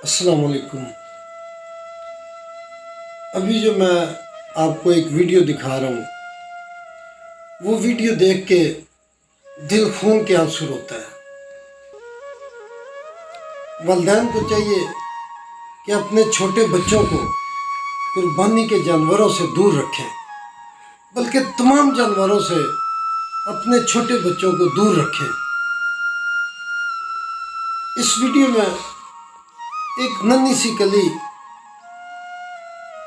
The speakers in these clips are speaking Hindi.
अस्सलाम वालेकुम। अभी जो मैं आपको एक वीडियो दिखा रहा हूँ, वो वीडियो देख के दिल खून के आंसू रोता है। वालिदैन को चाहिए कि अपने छोटे बच्चों को कुर्बानी के जानवरों से दूर रखें, बल्कि तमाम जानवरों से अपने छोटे बच्चों को दूर रखें। इस वीडियो में एक नन्ही सी कली,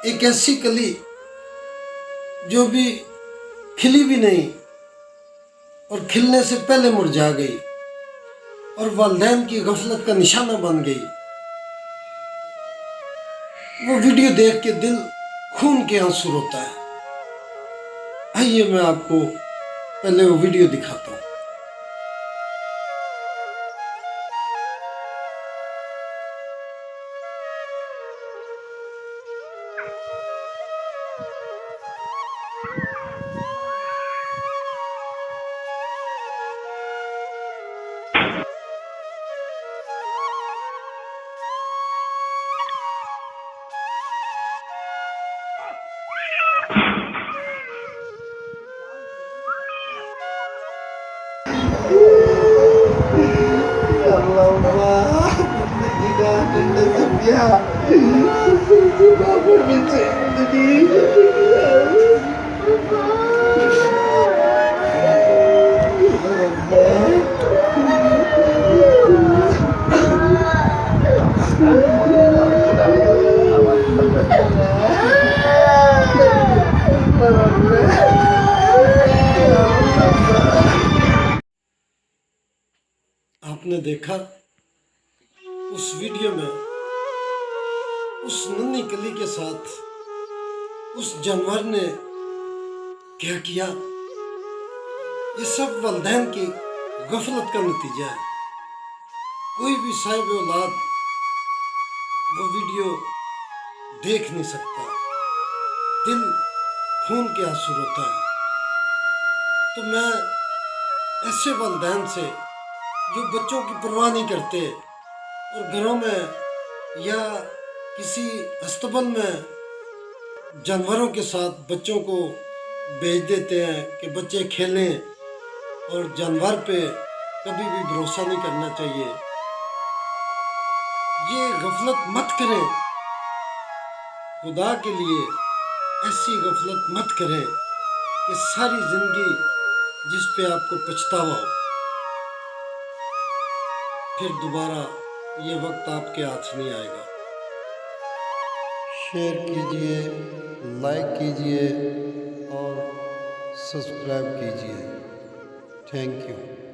एक ऐसी कली जो भी खिली भी नहीं और खिलने से पहले मुरझा गई और वालिदैन की गफलत का निशाना बन गई, वो वीडियो देख के दिल खून के आंसू रोता है। आइए मैं आपको पहले वो वीडियो दिखाता हूँ। आपने देखा उस वीडियो में उस नन्ही कली के साथ उस जानवर ने क्या किया। ये सब वालिदैन की गफलत का नतीजा है। कोई भी साहिब औलाद वो वीडियो देख नहीं सकता, दिल खून के आंसू रोता है। तो मैं ऐसे वालिदैन से जो बच्चों की परवाह नहीं करते और घरों में या किसी अस्तबल में जानवरों के साथ बच्चों को भेज देते हैं कि बच्चे खेलें, और जानवर पे कभी भी भरोसा नहीं करना चाहिए। ये गफलत मत करें, खुदा के लिए ऐसी गफलत मत करें कि सारी ज़िंदगी जिस पे आपको पछतावा हो, फिर दोबारा ये वक्त आपके हाथ नहीं आएगा। शेयर कीजिए, लाइक कीजिए और सब्सक्राइब कीजिए। Thank you.